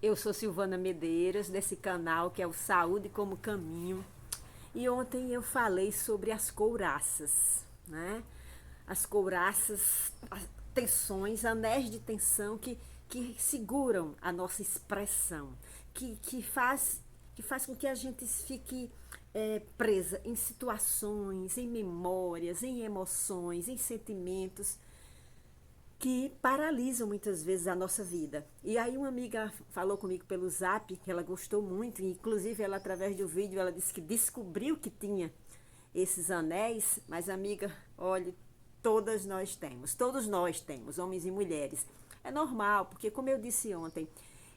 Eu sou Silvana Medeiros, desse canal que é o Saúde como Caminho. E ontem eu falei sobre as couraças, né? As couraças, as tensões, anéis de tensão que seguram a nossa expressão, que faz com que a gente fique presa em situações, em memórias, em emoções, em sentimentos que paralisam muitas vezes a nossa vida. E aí uma amiga falou comigo pelo Zap, que ela gostou muito, e inclusive ela através do vídeo ela disse que descobriu que tinha esses anéis, mas amiga, olhe, todos nós temos, homens e mulheres. É normal, porque como eu disse ontem,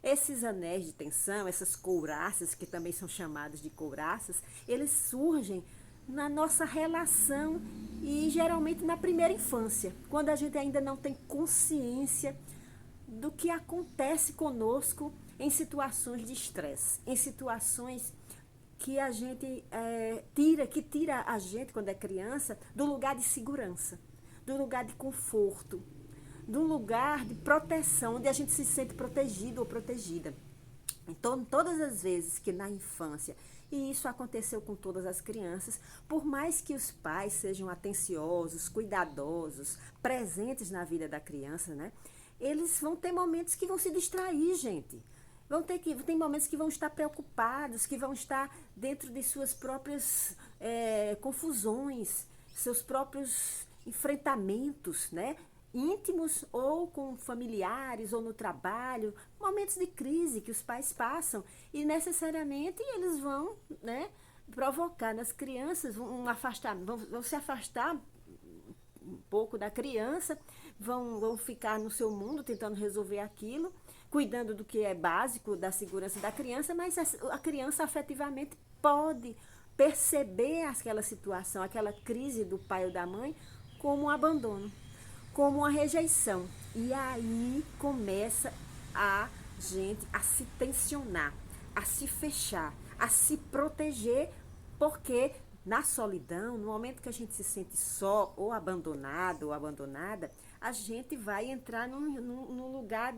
esses anéis de tensão, essas couraças, que também são chamadas de couraças, eles surgem na nossa relação e geralmente na primeira infância, quando a gente ainda não tem consciência do que acontece conosco em situações de estresse, em situações que a gente tira a gente quando é criança do lugar de segurança, do lugar de conforto, do lugar de proteção, onde a gente se sente protegido ou protegida. Então, todas as vezes que na infância, e isso aconteceu com todas as crianças, por mais que os pais sejam atenciosos, cuidadosos, presentes na vida da criança, né? Eles vão ter momentos que vão se distrair, gente. Tem momentos que vão estar preocupados, que vão estar dentro de suas próprias confusões, seus próprios enfrentamentos, né? Íntimos ou com familiares ou no trabalho, momentos de crise que os pais passam e necessariamente eles vão, né, provocar nas crianças vão se afastar um pouco da criança, vão ficar no seu mundo tentando resolver aquilo, cuidando do que é básico da segurança da criança, mas a criança afetivamente pode perceber aquela situação, aquela crise do pai ou da mãe como um abandono, como uma rejeição. E aí começa a gente a se tensionar, a se fechar, a se proteger, porque na solidão, no momento que a gente se sente só, ou abandonado ou abandonada, a gente vai entrar num lugar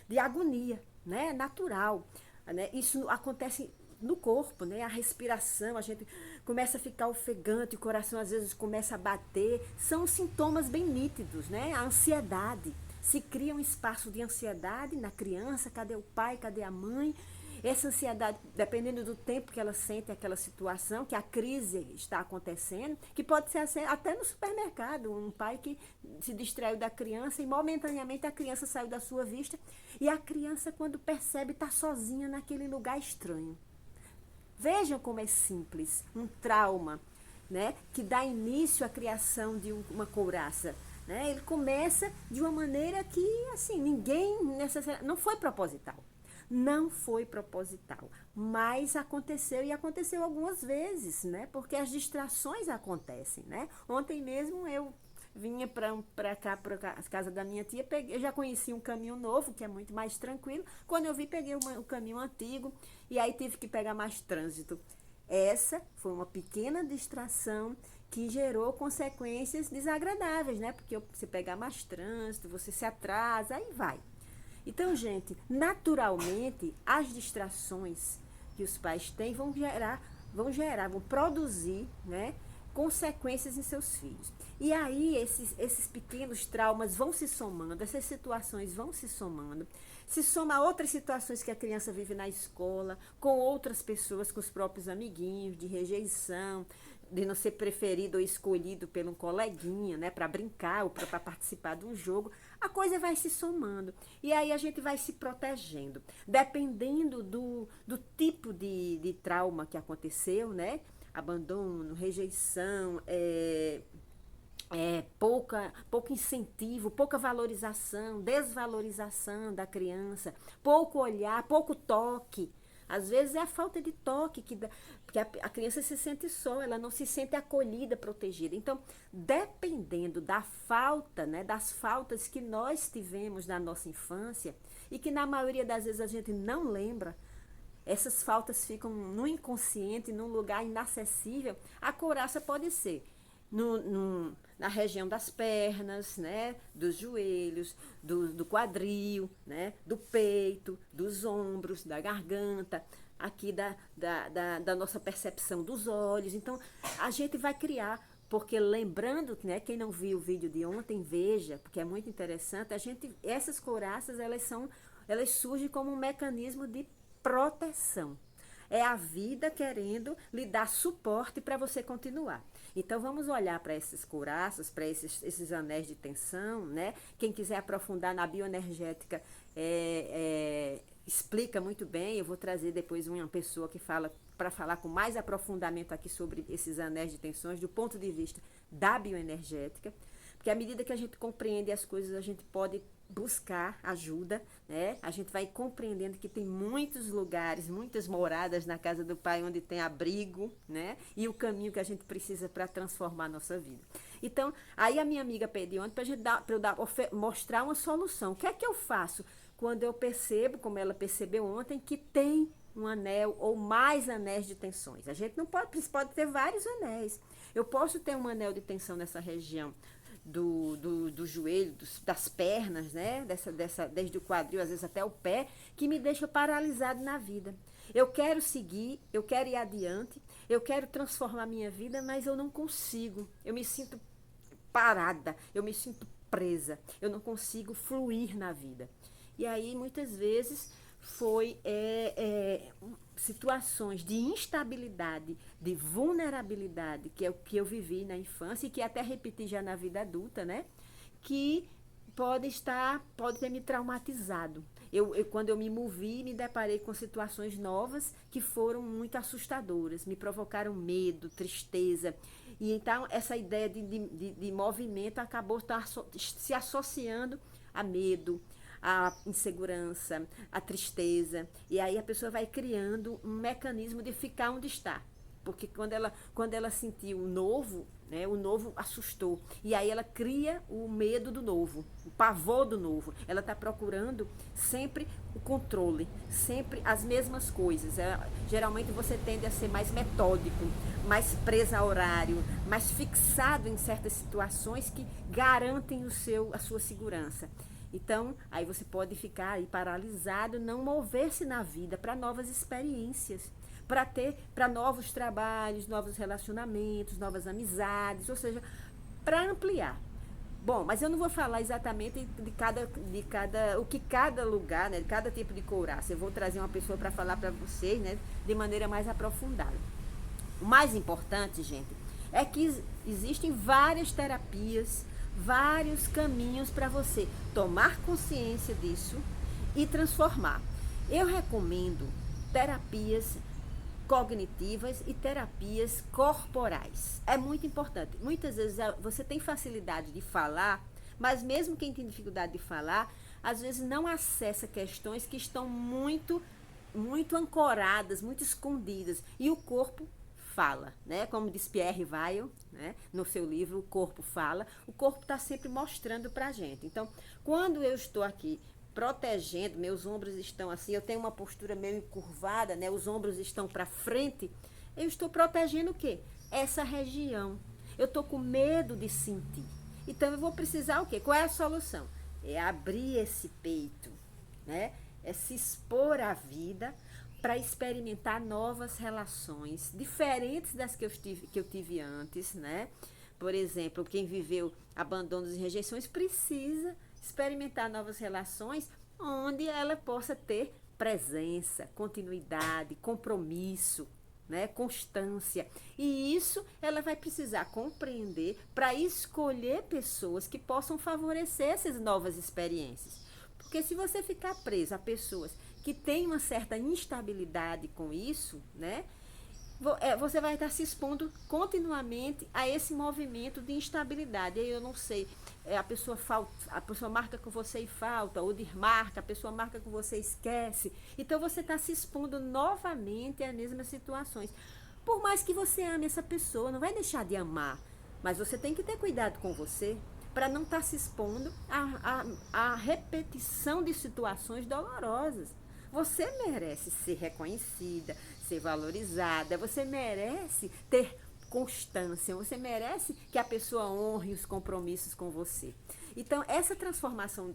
de agonia, né? Natural. Né? Isso acontece no corpo, né? A respiração, a gente começa a ficar ofegante, o coração às vezes começa a bater. São sintomas bem nítidos, né? A ansiedade. Se cria um espaço de ansiedade na criança, cadê o pai, cadê a mãe? Essa ansiedade, dependendo do tempo que ela sente aquela situação, que a crise está acontecendo, que pode ser até no supermercado, um pai que se distraiu da criança e momentaneamente a criança saiu da sua vista e a criança, quando percebe, está sozinha naquele lugar estranho. Vejam como é simples, um trauma, né, que dá início à criação de uma couraça. Né? Ele começa de uma maneira que, assim, ninguém necessariamente, não foi proposital. Não foi proposital, mas aconteceu e aconteceu algumas vezes, né? Porque as distrações acontecem, né? Ontem mesmo eu vinha para cá, para a casa da minha tia, eu já conheci um caminho novo, que é muito mais tranquilo. Quando eu vi, peguei o caminho antigo e aí tive que pegar mais trânsito. Essa foi uma pequena distração que gerou consequências desagradáveis, né? Porque você pegar mais trânsito, você se atrasa, aí vai. Então, gente, naturalmente, as distrações que os pais têm vão produzir, né, consequências em seus filhos. E aí, esses pequenos traumas vão se somando, essas situações vão se somando. Se soma a outras situações que a criança vive na escola, com outras pessoas, com os próprios amiguinhos, de rejeição, de não ser preferido ou escolhido por um coleguinha, né, para brincar ou para participar de um jogo, a coisa vai se somando. E aí a gente vai se protegendo. Dependendo do tipo de trauma que aconteceu, né? Abandono, rejeição, pouco incentivo, pouca valorização, desvalorização da criança, pouco olhar, pouco toque. Às vezes é a falta de toque porque a criança se sente só, ela não se sente acolhida, protegida. Então, dependendo da falta, né, das faltas que nós tivemos na nossa infância e que na maioria das vezes a gente não lembra, essas faltas ficam no inconsciente, num lugar inacessível, a couraça pode ser. na região das pernas, né, dos joelhos, do quadril, né, do peito, dos ombros, da garganta, aqui da nossa percepção dos olhos. Então, a gente vai criar, porque lembrando, né, quem não viu o vídeo de ontem, veja, porque é muito interessante, essas couraças, elas surgem como um mecanismo de proteção. É a vida querendo lhe dar suporte para você continuar. Então vamos olhar para esses couraças, para esses anéis de tensão, né? Quem quiser aprofundar na bioenergética explica muito bem. Eu vou trazer depois uma pessoa que fala para falar com mais aprofundamento aqui sobre esses anéis de tensões do ponto de vista da bioenergética. Porque à medida que a gente compreende as coisas, a gente pode buscar ajuda, né? A gente vai compreendendo que tem muitos lugares, muitas moradas na casa do Pai onde tem abrigo, né? E o caminho que a gente precisa para transformar a nossa vida. Então, aí a minha amiga pediu ontem para eu mostrar uma solução. O que é que eu faço quando eu percebo, como ela percebeu ontem, que tem um anel ou mais anéis de tensões? A gente não pode ter vários anéis. Eu posso ter um anel de tensão nessa região do joelho, das pernas, né? Desde o quadril, às vezes até o pé, que me deixa paralisado na vida. Eu quero seguir, eu quero ir adiante, eu quero transformar minha vida, mas eu não consigo. Eu me sinto parada, eu me sinto presa, eu não consigo fluir na vida. E aí, muitas vezes, foi situações de instabilidade, de vulnerabilidade, que é o que eu vivi na infância e que até repeti já na vida adulta, né? Que pode ter me traumatizado. Quando eu me movi, me deparei com situações novas que foram muito assustadoras, me provocaram medo, tristeza. E então essa ideia de movimento acabou se associando a medo, a insegurança, a tristeza. E aí a pessoa vai criando um mecanismo de ficar onde está. Porque quando ela sentiu o novo, né, o novo assustou. E aí ela cria o medo do novo, o pavor do novo. Ela está procurando sempre o controle, sempre as mesmas coisas. Geralmente você tende a ser mais metódico, mais presa a horário, mais fixado em certas situações que garantem a sua segurança. Então, aí você pode ficar aí paralisado, não mover-se na vida para novas experiências, para novos trabalhos, novos relacionamentos, novas amizades, ou seja, para ampliar. Bom, mas eu não vou falar exatamente o que cada lugar, né, de cada tipo de couraça. Eu vou trazer uma pessoa para falar para vocês, né, de maneira mais aprofundada. O mais importante, gente, é que existem várias terapias, vários caminhos para você tomar consciência disso e transformar. Eu recomendo terapias cognitivas e terapias corporais. É muito importante. Muitas vezes você tem facilidade de falar, mas mesmo quem tem dificuldade de falar, às vezes não acessa questões que estão muito ancoradas, muito escondidas. E o corpo fala, né? Como diz Pierre Weil, né? No seu livro O Corpo Fala, o corpo está sempre mostrando para a gente. Então, quando eu estou aqui protegendo, meus ombros estão assim, eu tenho uma postura meio encurvada, né? Os ombros estão para frente, eu estou protegendo o quê? Essa região. Eu estou com medo de sentir. Então, eu vou precisar o quê? Qual é a solução? É abrir esse peito, né? É se expor à vida para experimentar novas relações, diferentes das que eu tive antes, né? Por exemplo, quem viveu abandonos e rejeições precisa experimentar novas relações onde ela possa ter presença, continuidade, compromisso, né? Constância. E isso ela vai precisar compreender para escolher pessoas que possam favorecer essas novas experiências. Porque se você ficar preso a pessoas que têm uma certa instabilidade com isso, né? Você vai estar se expondo continuamente a esse movimento de instabilidade. Aí eu não sei, a pessoa marca com você e falta, ou desmarca, a pessoa marca com você e esquece. Então você está se expondo novamente às mesmas situações. Por mais que você ame essa pessoa, não vai deixar de amar, mas você tem que ter cuidado com você para não estar se expondo à repetição de situações dolorosas. Você merece ser reconhecida, ser valorizada, você merece ter constância, você merece que a pessoa honre os compromissos com você. Então, essa transformação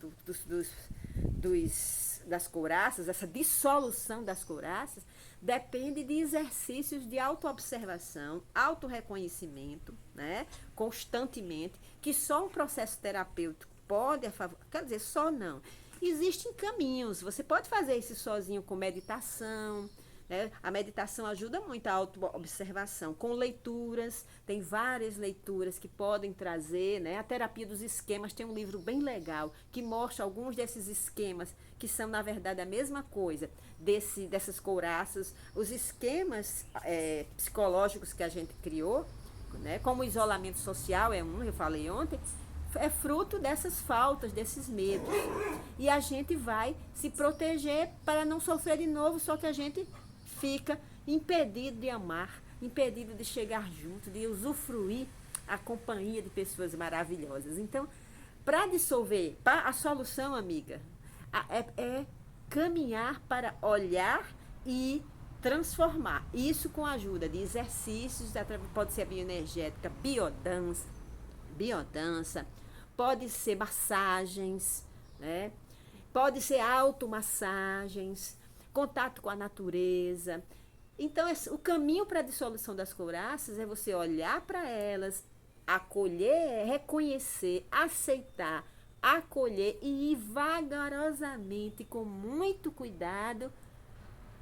das couraças, essa dissolução das couraças, depende de exercícios de autoobservação, autorreconhecimento, né, constantemente, que só um processo terapêutico pode, quer dizer, só não. Existem caminhos, você pode fazer isso sozinho com meditação, né? A meditação ajuda muito a autoobservação, com leituras, tem várias leituras que podem trazer, né? A terapia dos esquemas tem um livro bem legal que mostra alguns desses esquemas que são, na verdade, a mesma coisa, dessas couraças, os esquemas psicológicos que a gente criou, né? Como o isolamento social é um, eu falei ontem, é fruto dessas faltas, desses medos. E a gente vai se proteger para não sofrer de novo, só que a gente fica impedido de amar, impedido de chegar junto, de usufruir a companhia de pessoas maravilhosas. Então, para dissolver, a solução, amiga, é caminhar para olhar e transformar. Isso com a ajuda de exercícios, pode ser a bioenergética, biodança, pode ser massagens, né? Pode ser automassagens, contato com a natureza. Então, o caminho para a dissolução das couraças é você olhar para elas, acolher, reconhecer, aceitar, acolher e ir vagarosamente, com muito cuidado,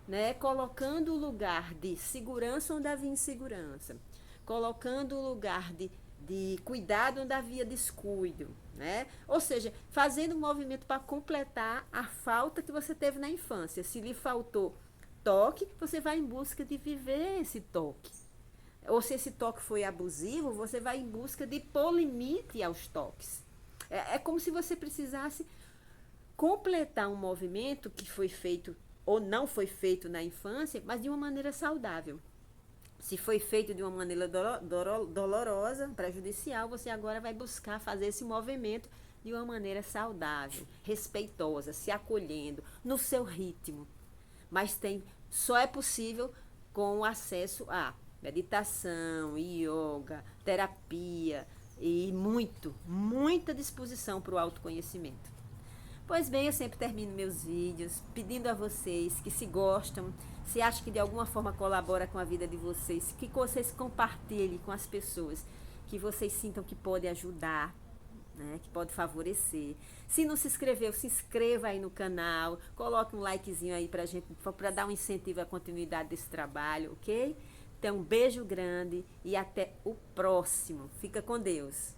né, colocando o lugar de segurança onde havia insegurança, colocando o lugar de cuidado onde havia descuido, né? Ou seja, fazendo um movimento para completar a falta que você teve na infância. Se lhe faltou toque, você vai em busca de viver esse toque. Ou se esse toque foi abusivo, você vai em busca de pôr limite aos toques. É como se você precisasse completar um movimento que foi feito ou não foi feito na infância, mas de uma maneira saudável. Se foi feito de uma maneira dolorosa, prejudicial, você agora vai buscar fazer esse movimento de uma maneira saudável, respeitosa, se acolhendo, no seu ritmo. Mas só é possível com o acesso a meditação, yoga, terapia e muita disposição para o autoconhecimento. Pois bem, eu sempre termino meus vídeos pedindo a vocês que, se gostam, se acham que de alguma forma colabora com a vida de vocês, que vocês compartilhem com as pessoas, que vocês sintam que pode ajudar, né, que pode favorecer. Se não se inscreveu, se inscreva aí no canal, coloque um likezinho aí pra gente, para dar um incentivo à continuidade desse trabalho, ok? Então, um beijo grande e até o próximo. Fica com Deus.